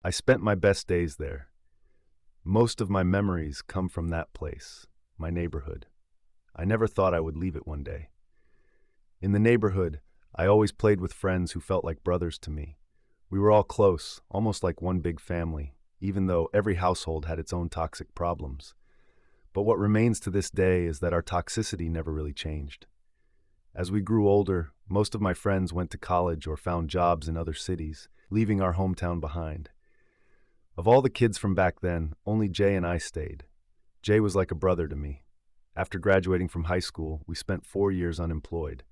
I spent my best days there. Most of my memories come from that place, my neighborhood. I never thought I would leave it one day. In the neighborhood, I always played with friends who felt like brothers to me. We were all close, almost like one big family, even though every household had its own toxic problems. But what remains to this day is that our toxicity never really changed. As we grew older, most of my friends went to college or found jobs in other cities, leaving our hometown behind. Of all the kids from back then, only Jay and I stayed. Jay was like a brother to me. After graduating from high school, we spent 4 years unemployed.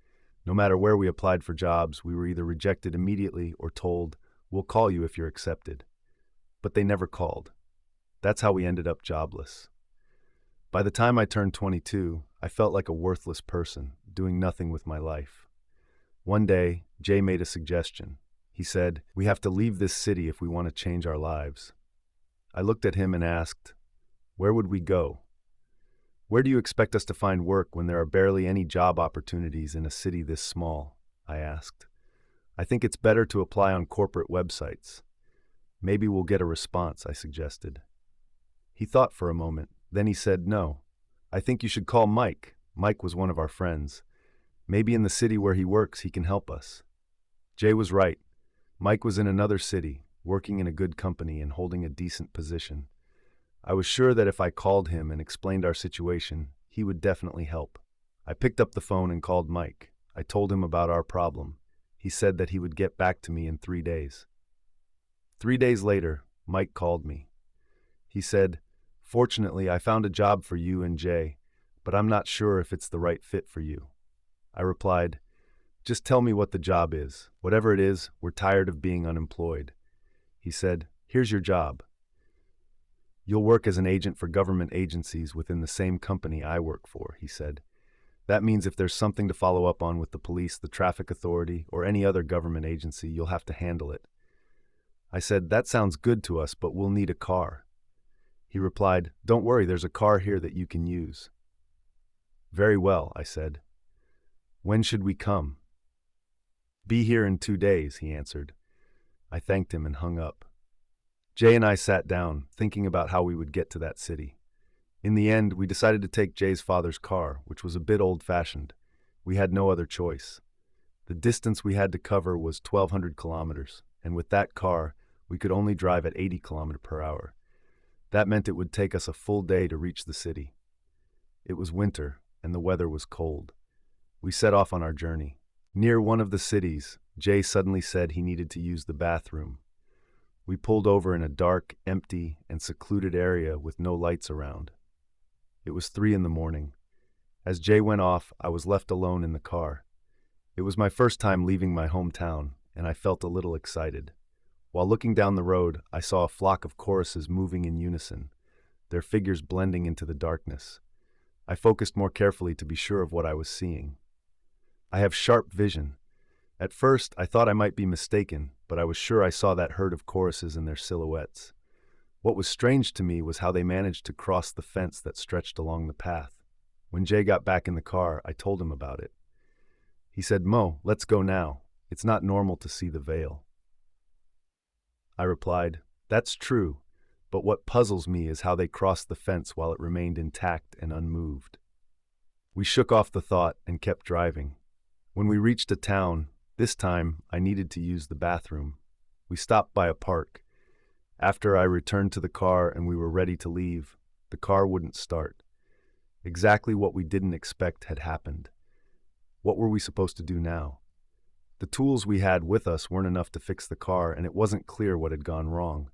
No matter where we applied for jobs, we were either rejected immediately or told, "We'll call you if you're accepted." But they never called. That's how we ended up jobless. By the time I turned 22, I felt like a worthless person, doing nothing with my life. One day, Jay made a suggestion. He said, "We have to leave this city if we want to change our lives." I looked at him and asked, "Where would we go?" "Where do you expect us to find work when there are barely any job opportunities in a city this small?" I asked. "I think it's better to apply on corporate websites. Maybe we'll get a response," I suggested. He thought for a moment. Then he said, "No, I think you should call Mike." Mike was one of our friends. "Maybe in the city where he works, he can help us." Jay was right. Mike was in another city, working in a good company and holding a decent position. I was sure that if I called him and explained our situation, he would definitely help. I picked up the phone and called Mike. I told him about our problem. He said that he would get back to me in 3 days. 3 days later, Mike called me. He said, "Fortunately, I found a job for you and Jay, but I'm not sure if it's the right fit for you." I replied, "Just tell me what the job is. Whatever it is, we're tired of being unemployed." He said, "Here's your job. You'll work as an agent for government agencies within the same company I work for," he said. "That means if there's something to follow up on with the police, the traffic authority, or any other government agency, you'll have to handle it." I said, "That sounds good to us, but we'll need a car." He replied, "Don't worry, there's a car here that you can use." "Very well," I said. "When should we come?" "Be here in 2 days," he answered. I thanked him and hung up. Jay and I sat down, thinking about how we would get to that city. In the end, we decided to take Jay's father's car, which was a bit old-fashioned. We had no other choice. The distance we had to cover was 1,200 kilometers, and with that car, we could only drive at 80 kilometers per hour. That meant it would take us a full day to reach the city. It was winter, and the weather was cold. We set off on our journey. Near one of the cities, Jay suddenly said he needed to use the bathroom. We pulled over in a dark, empty, and secluded area with no lights around. It was 3 in the morning. As Jay went off, I was left alone in the car. It was my first time leaving my hometown, and I felt a little excited. While looking down the road, I saw a flock of choruses moving in unison, their figures blending into the darkness. I focused more carefully to be sure of what I was seeing. I have sharp vision. At first, I thought I might be mistaken, but I was sure I saw that herd of choruses and their silhouettes. What was strange to me was how they managed to cross the fence that stretched along the path. When Jay got back in the car, I told him about it. He said, "Mo, let's go now. It's not normal to see the veil." I replied, "That's true, but what puzzles me is how they crossed the fence while it remained intact and unmoved." We shook off the thought and kept driving. When we reached a town, this time I needed to use the bathroom. We stopped by a park. After I returned to the car and we were ready to leave, the car wouldn't start. Exactly what we didn't expect had happened. What were we supposed to do now? The tools we had with us weren't enough to fix the car, and it wasn't clear what had gone wrong.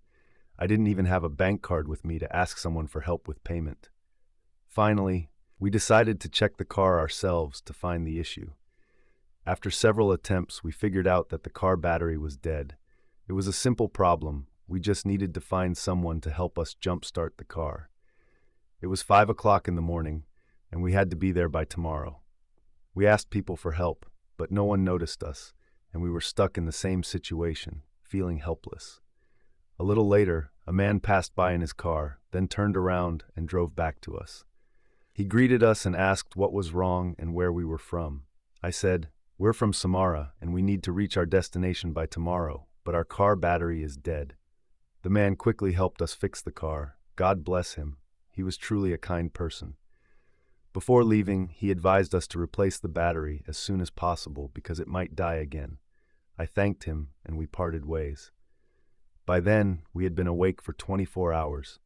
I didn't even have a bank card with me to ask someone for help with payment. Finally, we decided to check the car ourselves to find the issue. After several attempts, we figured out that the car battery was dead. It was a simple problem. We just needed to find someone to help us jumpstart the car. It was 5 o'clock in the morning, and we had to be there by tomorrow. We asked people for help, but no one noticed us, and we were stuck in the same situation, feeling helpless. A little later, a man passed by in his car, then turned around and drove back to us. He greeted us and asked what was wrong and where we were from. I said, "We're from Samara, and we need to reach our destination by tomorrow, but our car battery is dead." The man quickly helped us fix the car. God bless him. He was truly a kind person. Before leaving, he advised us to replace the battery as soon as possible because it might die again. I thanked him, and we parted ways. By then, we had been awake for 24 hours.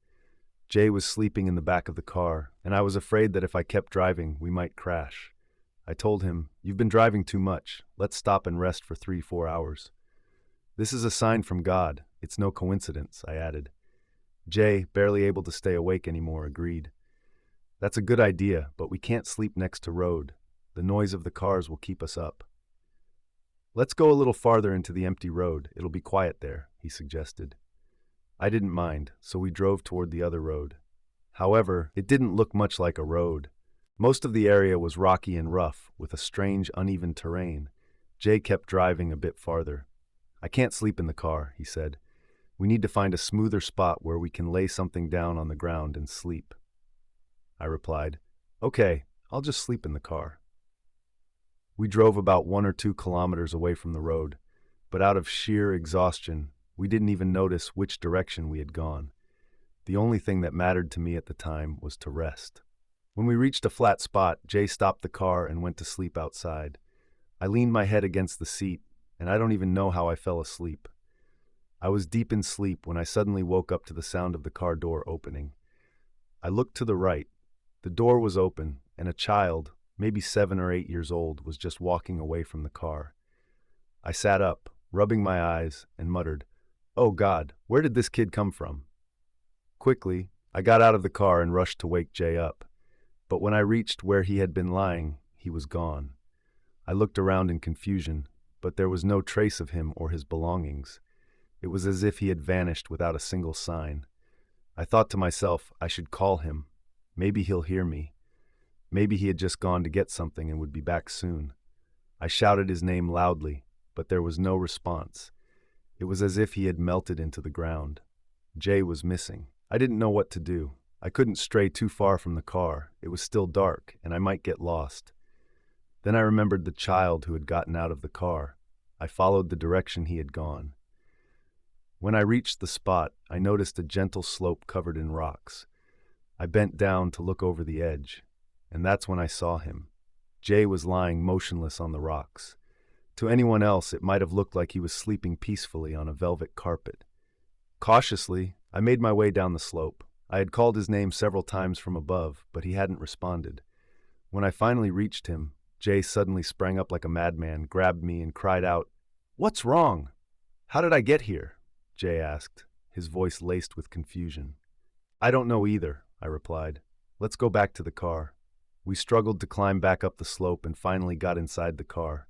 Jay was sleeping in the back of the car, and I was afraid that if I kept driving, we might crash. I told him, "You've been driving too much. Let's stop and rest for 3-4 hours." "This is a sign from God. It's no coincidence," I added. Jay, barely able to stay awake anymore, agreed. "That's a good idea, but we can't sleep next to road. The noise of the cars will keep us up." "Let's go a little farther into the empty road. It'll be quiet there," he suggested. I didn't mind, so we drove toward the other road. However, it didn't look much like a road. Most of the area was rocky and rough, with a strange, uneven terrain. Jay kept driving a bit farther. "I can't sleep in the car," he said. "We need to find a smoother spot where we can lay something down on the ground and sleep." I replied, "Okay, I'll just sleep in the car." We drove about 1 or 2 kilometers away from the road, but out of sheer exhaustion, we didn't even notice which direction we had gone. The only thing that mattered to me at the time was to rest. When we reached a flat spot, Jay stopped the car and went to sleep outside. I leaned my head against the seat, and I don't even know how I fell asleep. I was deep in sleep when I suddenly woke up to the sound of the car door opening. I looked to the right. The door was open, and a child, maybe 7 or 8 years old, was just walking away from the car. I sat up, rubbing my eyes, and muttered, "Oh God, where did this kid come from?" Quickly, I got out of the car and rushed to wake Jay up. But when I reached where he had been lying, he was gone. I looked around in confusion, but there was no trace of him or his belongings. It was as if he had vanished without a single sign. I thought to myself, I should call him. Maybe he'll hear me. Maybe he had just gone to get something and would be back soon. I shouted his name loudly, but there was no response. It was as if he had melted into the ground. Jay was missing. I didn't know what to do. I couldn't stray too far from the car. It was still dark, and I might get lost. Then I remembered the child who had gotten out of the car. I followed the direction he had gone. When I reached the spot, I noticed a gentle slope covered in rocks. I bent down to look over the edge, and that's when I saw him. Jay was lying motionless on the rocks. To anyone else, it might have looked like he was sleeping peacefully on a velvet carpet. Cautiously, I made my way down the slope. I had called his name several times from above, but he hadn't responded. When I finally reached him, Jay suddenly sprang up like a madman, grabbed me, and cried out, "What's wrong? How did I get here?" Jay asked, his voice laced with confusion. "I don't know either," I replied. "Let's go back to the car." We struggled to climb back up the slope and finally got inside the car.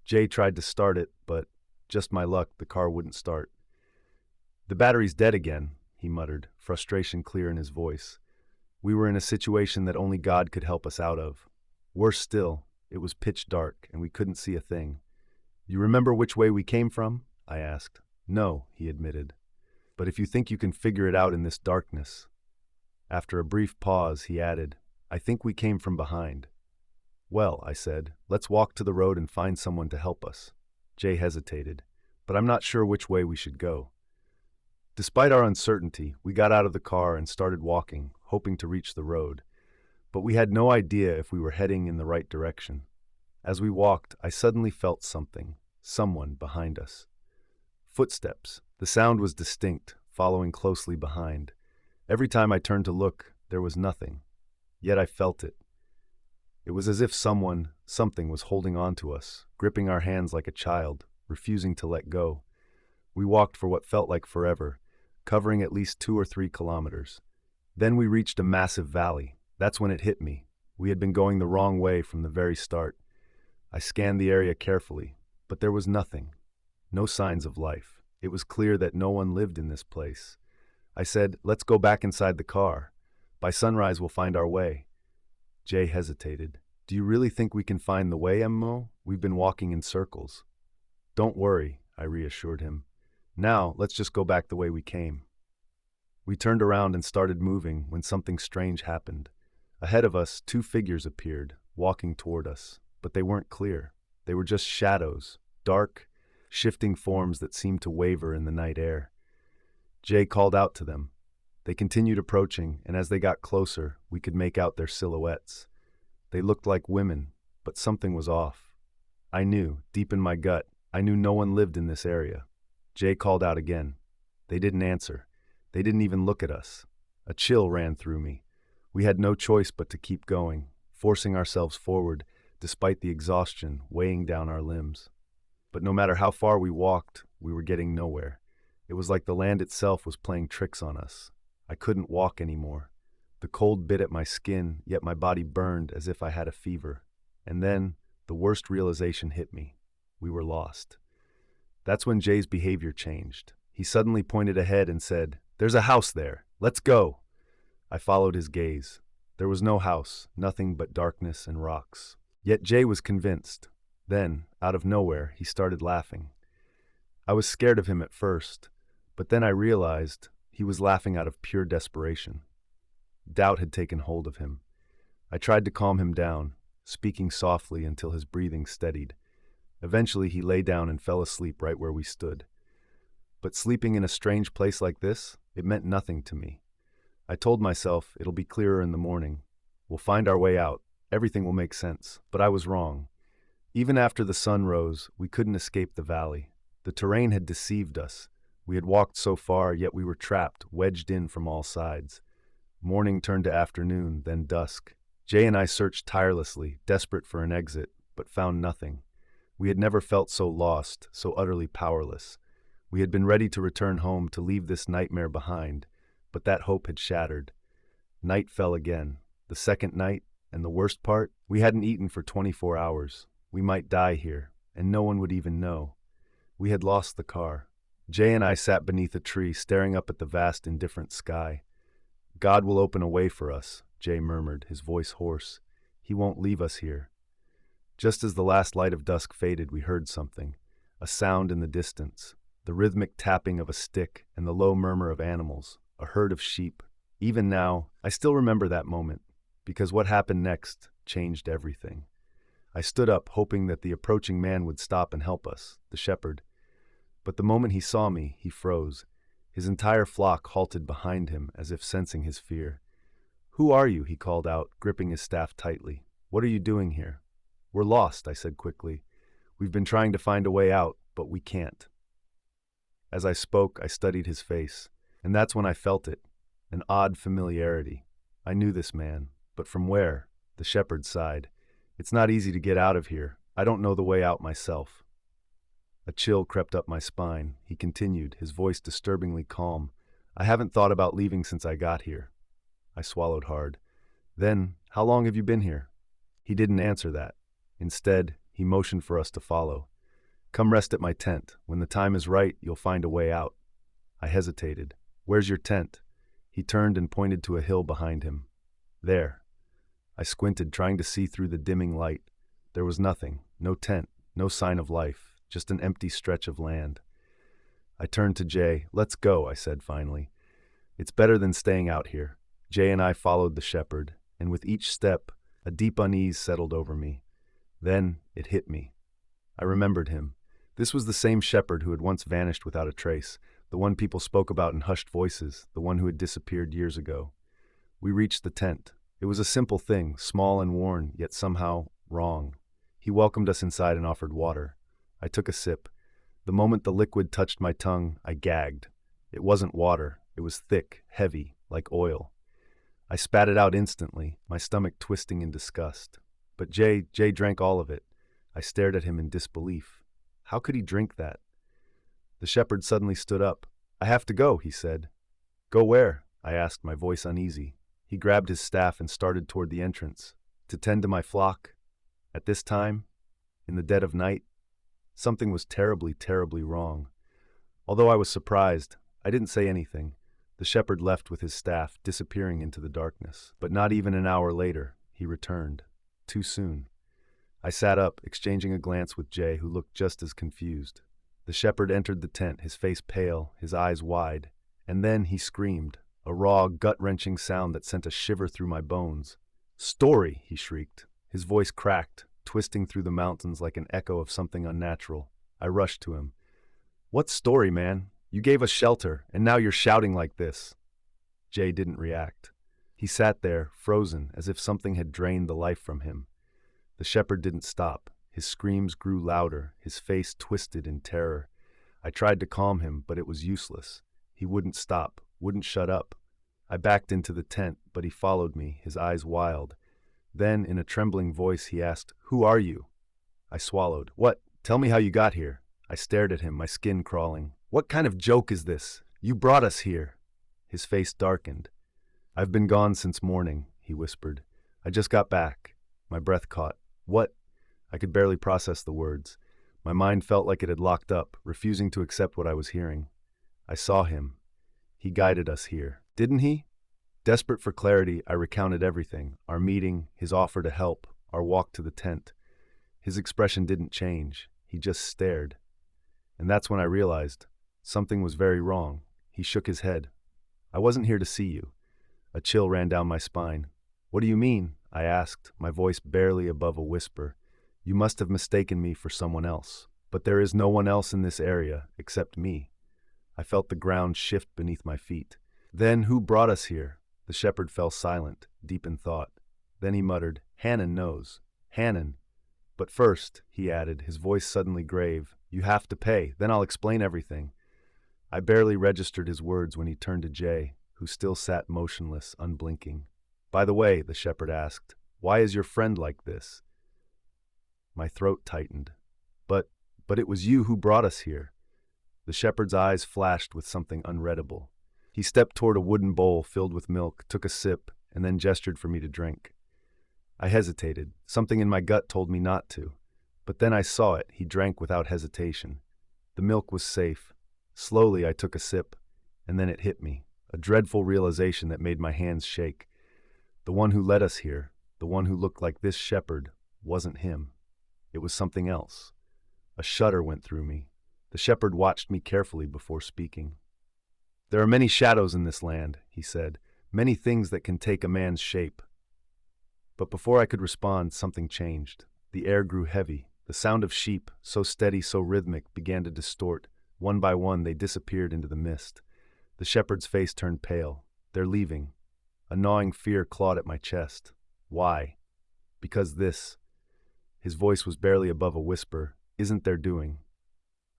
Jay tried to start it, but, just my luck, the car wouldn't start. "The battery's dead again," he muttered, frustration clear in his voice. We were in a situation that only God could help us out of. Worse still, it was pitch dark and we couldn't see a thing. "You remember which way we came from?" I asked. "No," he admitted. "But if you think you can figure it out in this darkness." After a brief pause, he added, "I think we came from behind." "Well," I said, "let's walk to the road and find someone to help us." Jay hesitated, "But I'm not sure which way we should go." Despite our uncertainty, we got out of the car and started walking, hoping to reach the road. But we had no idea if we were heading in the right direction. As we walked, I suddenly felt someone behind us. Footsteps. The sound was distinct, following closely behind. Every time I turned to look, there was nothing. Yet I felt it. It was as if something was holding on to us, gripping our hands like a child, refusing to let go. We walked for what felt like forever, covering at least 2 or 3 kilometers. Then we reached a massive valley. That's when it hit me. We had been going the wrong way from the very start. I scanned the area carefully, but there was nothing. No signs of life. It was clear that no one lived in this place. I said, "Let's go back inside the car. By sunrise we'll find our way." Jay hesitated. "Do you really think we can find the way, Mo? We've been walking in circles." "Don't worry," I reassured him. "Now, let's just go back the way we came." We turned around and started moving when something strange happened. Ahead of us, 2 figures appeared, walking toward us, but they weren't clear. They were just shadows, dark, shifting forms that seemed to waver in the night air. Jay called out to them. They continued approaching, and as they got closer, we could make out their silhouettes. They looked like women, but something was off. I knew, deep in my gut, I knew no one lived in this area. Jay called out again. They didn't answer. They didn't even look at us. A chill ran through me. We had no choice but to keep going, forcing ourselves forward, despite the exhaustion weighing down our limbs. But no matter how far we walked, we were getting nowhere. It was like the land itself was playing tricks on us. I couldn't walk anymore. The cold bit at my skin, yet my body burned as if I had a fever. And then, the worst realization hit me. We were lost. That's when Jay's behavior changed. He suddenly pointed ahead and said, "There's a house there. Let's go." I followed his gaze. There was no house, nothing but darkness and rocks. Yet Jay was convinced. Then, out of nowhere, he started laughing. I was scared of him at first, but then I realized he was laughing out of pure desperation. Doubt had taken hold of him. I tried to calm him down, speaking softly until his breathing steadied. Eventually, he lay down and fell asleep right where we stood. But sleeping in a strange place like this, it meant nothing to me. I told myself it'll be clearer in the morning. We'll find our way out. Everything will make sense. But I was wrong. Even after the sun rose, we couldn't escape the valley. The terrain had deceived us. We had walked so far, yet we were trapped, wedged in from all sides. Morning turned to afternoon, then dusk. Jay and I searched tirelessly, desperate for an exit, but found nothing. We had never felt so lost, so utterly powerless. We had been ready to return home, to leave this nightmare behind, but that hope had shattered. Night fell again. The second night, and the worst part, we hadn't eaten for 24 hours. We might die here, and no one would even know. We had lost the car. Jay and I sat beneath a tree, staring up at the vast, indifferent sky. "God will open a way for us," Jay murmured, his voice hoarse. "He won't leave us here." Just as the last light of dusk faded, we heard something, a sound in the distance, the rhythmic tapping of a stick and the low murmur of animals, a herd of sheep. Even now, I still remember that moment, because what happened next changed everything. I stood up, hoping that the approaching man would stop and help us, the shepherd. But the moment he saw me, he froze. His entire flock halted behind him, as if sensing his fear. "Who are you?" he called out, gripping his staff tightly. "What are you doing here?" "We're lost," I said quickly. "We've been trying to find a way out, but we can't." As I spoke, I studied his face, and that's when I felt it, an odd familiarity. I knew this man, but from where? The shepherd sighed. "It's not easy to get out of here. I don't know the way out myself." A chill crept up my spine. He continued, his voice disturbingly calm. "I haven't thought about leaving since I got here." I swallowed hard. "Then, how long have you been here?" He didn't answer that. Instead, he motioned for us to follow. "Come rest at my tent. When the time is right, you'll find a way out." I hesitated. "Where's your tent?" He turned and pointed to a hill behind him. "There." I squinted, trying to see through the dimming light. There was nothing, no tent, no sign of life. Just an empty stretch of land. I turned to Jay. "Let's go," I said finally. "It's better than staying out here." Jay and I followed the shepherd, and with each step, a deep unease settled over me. Then it hit me. I remembered him. This was the same shepherd who had once vanished without a trace, the one people spoke about in hushed voices, the one who had disappeared years ago. We reached the tent. It was a simple thing, small and worn, yet somehow wrong. He welcomed us inside and offered water. I took a sip. The moment the liquid touched my tongue, I gagged. It wasn't water. It was thick, heavy, like oil. I spat it out instantly, my stomach twisting in disgust. But Jay drank all of it. I stared at him in disbelief. How could he drink that? The shepherd suddenly stood up. "I have to go," he said. "Go where?" I asked, my voice uneasy. He grabbed his staff and started toward the entrance. To tend to my flock? At this time? In the dead of night? Something was terribly, terribly wrong. Although I was surprised, I didn't say anything. The shepherd left with his staff, disappearing into the darkness. But not even an hour later, he returned. Too soon. I sat up, exchanging a glance with Jay, who looked just as confused. The shepherd entered the tent, his face pale, his eyes wide. And then he screamed, a raw, gut-wrenching sound that sent a shiver through my bones. "Story!" he shrieked. His voice cracked, twisting through the mountains like an echo of something unnatural. I rushed to him. "What story, man? You gave us shelter, and now you're shouting like this." Jay didn't react. He sat there, frozen, as if something had drained the life from him. The shepherd didn't stop. His screams grew louder, his face twisted in terror. I tried to calm him, but it was useless. He wouldn't stop, wouldn't shut up. I backed into the tent, but he followed me, his eyes wild. Then, in a trembling voice, he asked, "Who are you?" I swallowed. "What? Tell me how you got here." I stared at him, my skin crawling. "What kind of joke is this? You brought us here." His face darkened. "I've been gone since morning," he whispered. "I just got back." My breath caught. "What?" I could barely process the words. My mind felt like it had locked up, refusing to accept what I was hearing. I saw him. He guided us here. Didn't he? Desperate for clarity, I recounted everything. Our meeting, his offer to help, our walk to the tent. His expression didn't change. He just stared. And that's when I realized something was very wrong. He shook his head. "I wasn't here to see you." A chill ran down my spine. "What do you mean?" I asked, my voice barely above a whisper. "You must have mistaken me for someone else. But there is no one else in this area except me." I felt the ground shift beneath my feet. "Then who brought us here?" The shepherd fell silent, deep in thought. Then he muttered, "Hannon knows. Hannon. But first," he added, his voice suddenly grave, "you have to pay, then I'll explain everything." I barely registered his words when he turned to Jay, who still sat motionless, unblinking. "By the way," the shepherd asked, "why is your friend like this?" My throat tightened. But it was you who brought us here." The shepherd's eyes flashed with something unreadable. He stepped toward a wooden bowl filled with milk, took a sip, and then gestured for me to drink. I hesitated. Something in my gut told me not to. But then I saw it. He drank without hesitation. The milk was safe. Slowly I took a sip, and then it hit me, a dreadful realization that made my hands shake. The one who led us here, the one who looked like this shepherd, wasn't him. It was something else. A shudder went through me. The shepherd watched me carefully before speaking. "There are many shadows in this land," he said, "many things that can take a man's shape." But before I could respond, something changed. The air grew heavy. The sound of sheep, so steady, so rhythmic, began to distort. One by one, they disappeared into the mist. The shepherd's face turned pale. "They're leaving." A gnawing fear clawed at my chest. "Why?" "Because this," his voice was barely above a whisper, "isn't their doing."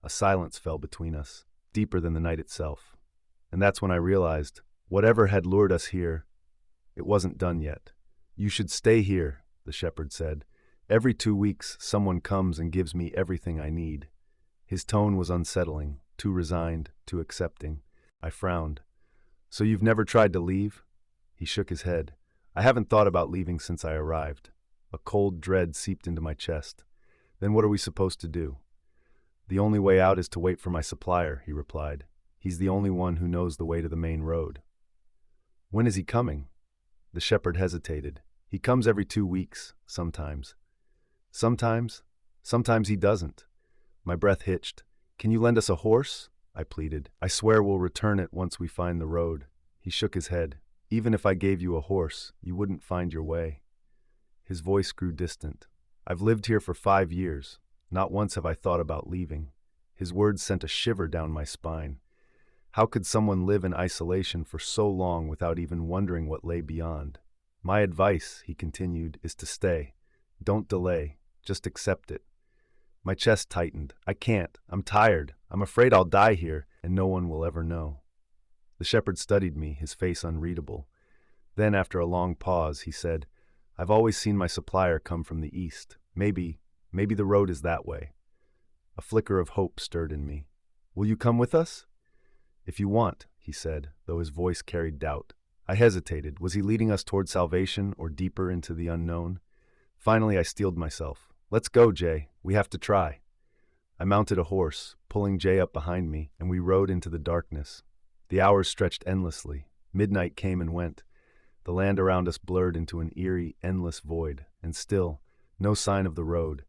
A silence fell between us, deeper than the night itself. And that's when I realized, whatever had lured us here, it wasn't done yet. "You should stay here," the shepherd said. "Every 2 weeks, someone comes and gives me everything I need." His tone was unsettling, too resigned, too accepting. I frowned. "So you've never tried to leave?" He shook his head. "I haven't thought about leaving since I arrived." A cold dread seeped into my chest. "Then what are we supposed to do?" "The only way out is to wait for my supplier," he replied. "He's the only one who knows the way to the main road." "When is he coming?" The shepherd hesitated. "He comes every 2 weeks, sometimes." Sometimes he doesn't." My breath hitched. "Can you lend us a horse?" I pleaded. "I swear we'll return it once we find the road." He shook his head. "Even if I gave you a horse, you wouldn't find your way." His voice grew distant. "I've lived here for 5 years. Not once have I thought about leaving." His words sent a shiver down my spine. How could someone live in isolation for so long without even wondering what lay beyond? "My advice," he continued, "is to stay. Don't delay. Just accept it." My chest tightened. "I can't. I'm tired. I'm afraid I'll die here, and no one will ever know." The shepherd studied me, his face unreadable. Then, after a long pause, he said, "I've always seen my supplier come from the east. Maybe the road is that way." A flicker of hope stirred in me. "Will you come with us?" "If you want," he said, though his voice carried doubt. I hesitated. Was he leading us toward salvation or deeper into the unknown? Finally, I steeled myself. "Let's go, Jay. We have to try." I mounted a horse, pulling Jay up behind me, and we rode into the darkness. The hours stretched endlessly. Midnight came and went. The land around us blurred into an eerie, endless void, and still, no sign of the road.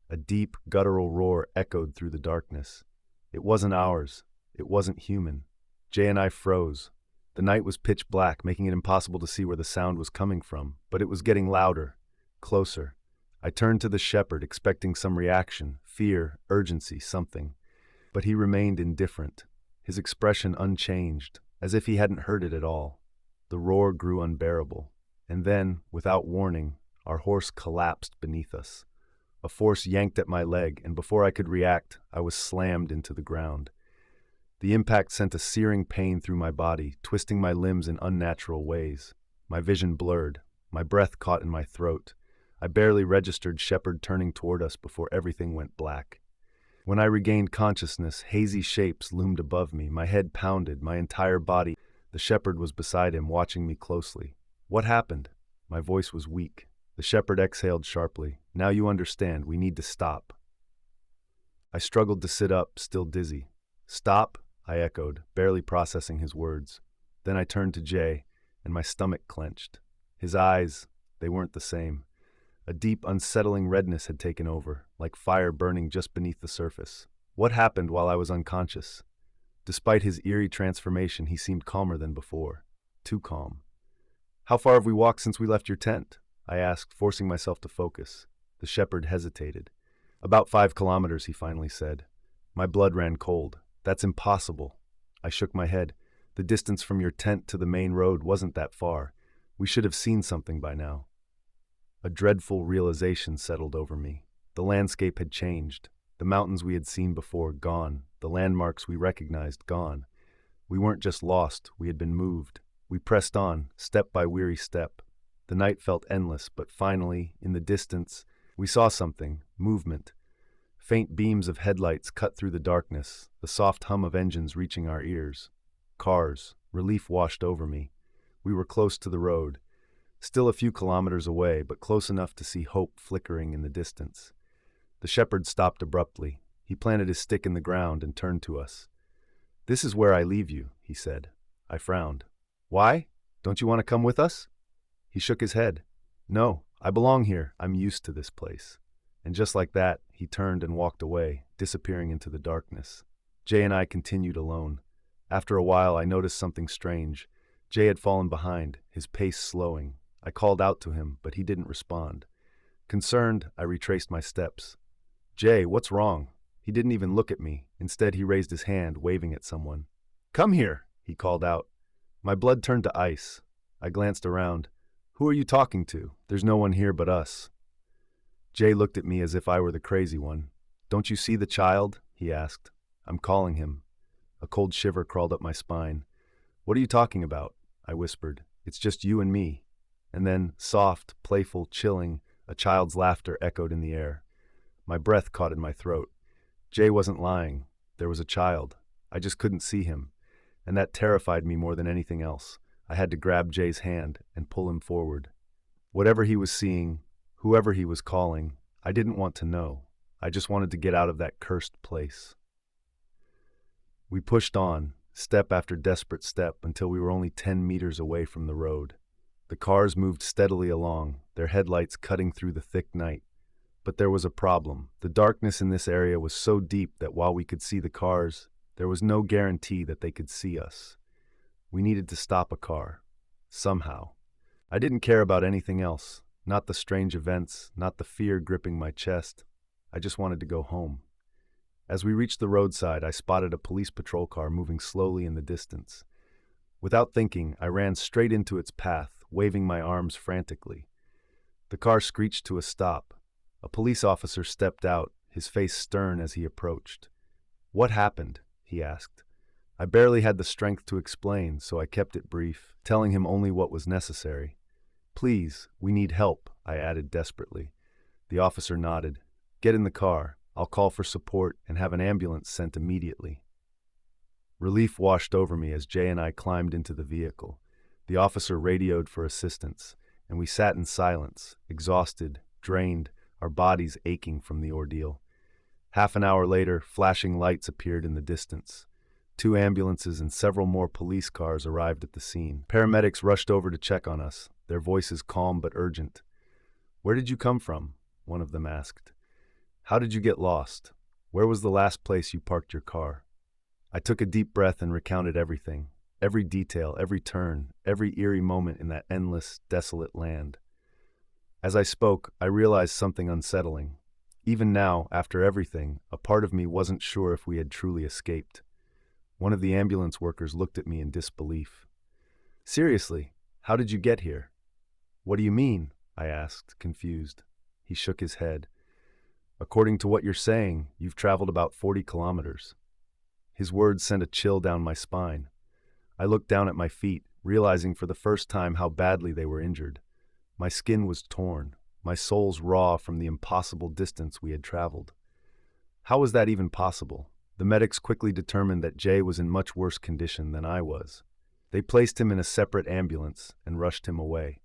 A deep, guttural roar echoed through the darkness. It wasn't ours. It wasn't human. Jay and I froze. The night was pitch black, making it impossible to see where the sound was coming from, but it was getting louder, closer. I turned to the shepherd, expecting some reaction, fear, urgency, something. But he remained indifferent. his expression unchanged, as if he hadn't heard it at all. The roar grew unbearable, and then, without warning, our horse collapsed beneath us. A force yanked at my leg, and before I could react, I was slammed into the ground. The impact sent a searing pain through my body, twisting my limbs in unnatural ways. My vision blurred, my breath caught in my throat. I barely registered Shepard turning toward us before everything went black. When I regained consciousness, hazy shapes loomed above me, my head pounded, my entire body. The shepherd was beside him, watching me closely. What happened? My voice was weak. The shepherd exhaled sharply. Now you understand, we need to stop. I struggled to sit up, still dizzy. Stop? I echoed, barely processing his words. Then I turned to Jay, and my stomach clenched. His eyes, they weren't the same. A deep, unsettling redness had taken over, like fire burning just beneath the surface. What happened while I was unconscious? Despite his eerie transformation, he seemed calmer than before. Too calm. How far have we walked since we left your tent? I asked, forcing myself to focus. The shepherd hesitated. About 5 kilometers, he finally said. My blood ran cold. That's impossible. I shook my head. The distance from your tent to the main road wasn't that far. We should have seen something by now. A dreadful realization settled over me. The landscape had changed. The mountains we had seen before, gone. The landmarks we recognized, gone. We weren't just lost, we had been moved. We pressed on, step by weary step. The night felt endless, but finally, in the distance, we saw something, movement. Faint beams of headlights cut through the darkness, the soft hum of engines reaching our ears. Cars. Relief washed over me. We were close to the road. Still a few kilometers away, but close enough to see hope flickering in the distance. The shepherd stopped abruptly. He planted his stick in the ground and turned to us. This is where I leave you, he said. I frowned. Why? Don't you want to come with us? He shook his head. No, I belong here. I'm used to this place. And just like that, he turned and walked away, disappearing into the darkness. Jay and I continued alone. After a while, I noticed something strange. Jay had fallen behind, his pace slowing. I called out to him, but he didn't respond. Concerned, I retraced my steps. Jay, what's wrong? He didn't even look at me. Instead, he raised his hand, waving at someone. Come here, he called out. My blood turned to ice. I glanced around. Who are you talking to? There's no one here but us. Jay looked at me as if I were the crazy one. Don't you see the child? He asked. I'm calling him. A cold shiver crawled up my spine. What are you talking about? I whispered. It's just you and me. And then, soft, playful, chilling, a child's laughter echoed in the air. My breath caught in my throat. Jay wasn't lying. There was a child. I just couldn't see him. And that terrified me more than anything else. I had to grab Jay's hand and pull him forward. Whatever he was seeing, whoever he was calling, I didn't want to know. I just wanted to get out of that cursed place. We pushed on, step after desperate step, until we were only 10 meters away from the road. The cars moved steadily along, their headlights cutting through the thick night. But there was a problem. The darkness in this area was so deep that while we could see the cars, there was no guarantee that they could see us. We needed to stop a car. Somehow. I didn't care about anything else. Not the strange events, not the fear gripping my chest. I just wanted to go home. As we reached the roadside, I spotted a police patrol car moving slowly in the distance. Without thinking, I ran straight into its path, waving my arms frantically. The car screeched to a stop. A police officer stepped out, his face stern as he approached. What happened? He asked. I barely had the strength to explain, so I kept it brief, telling him only what was necessary. Please, we need help, I added desperately. The officer nodded. Get in the car. I'll call for support and have an ambulance sent immediately. Relief washed over me as Jay and I climbed into the vehicle. The officer radioed for assistance, and we sat in silence, exhausted, drained, our bodies aching from the ordeal. Half an hour later, flashing lights appeared in the distance. 2 ambulances and several more police cars arrived at the scene. Paramedics rushed over to check on us, their voices calm but urgent. Where did you come from? One of them asked. How did you get lost? Where was the last place you parked your car? I took a deep breath and recounted everything, every detail, every turn, every eerie moment in that endless, desolate land. As I spoke, I realized something unsettling. Even now, after everything, a part of me wasn't sure if we had truly escaped. One of the ambulance workers looked at me in disbelief. Seriously, how did you get here? What do you mean? I asked, confused. He shook his head. According to what you're saying, you've traveled about 40 kilometers. His words sent a chill down my spine. I looked down at my feet, realizing for the first time how badly they were injured. My skin was torn, my soles raw from the impossible distance we had traveled. How was that even possible? The medics quickly determined that Jay was in much worse condition than I was. They placed him in a separate ambulance and rushed him away.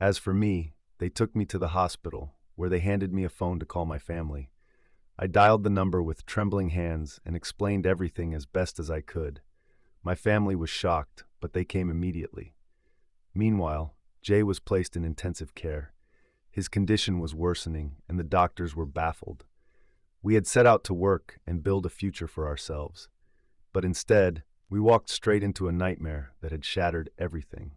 As for me, they took me to the hospital, where they handed me a phone to call my family. I dialed the number with trembling hands and explained everything as best as I could. My family was shocked, but they came immediately. Meanwhile, Jay was placed in intensive care. His condition was worsening, and the doctors were baffled. We had set out to work and build a future for ourselves. But instead, we walked straight into a nightmare that had shattered everything.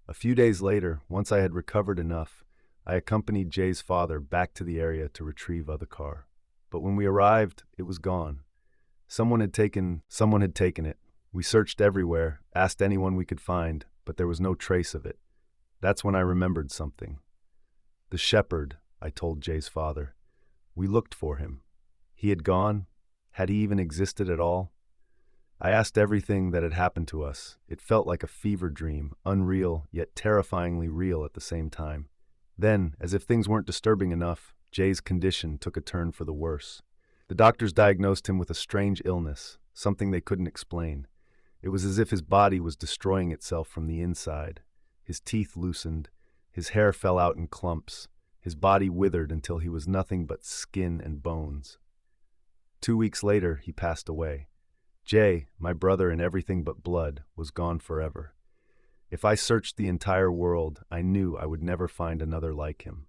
A few days later, once I had recovered enough, I accompanied Jay's father back to the area to retrieve the car. But when we arrived, it was gone. Someone had taken it. We searched everywhere, asked anyone we could find, but there was no trace of it. That's when I remembered something. The shepherd, I told Jay's father. We looked for him. He had gone? Had he even existed at all? I asked everything that had happened to us. It felt like a fever dream, unreal, yet terrifyingly real at the same time. Then, as if things weren't disturbing enough, Jay's condition took a turn for the worse. The doctors diagnosed him with a strange illness, something they couldn't explain. It was as if his body was destroying itself from the inside. His teeth loosened, his hair fell out in clumps, his body withered until he was nothing but skin and bones. 2 weeks later, he passed away. Jay, my brother in everything but blood, was gone forever. If I searched the entire world, I knew I would never find another like him.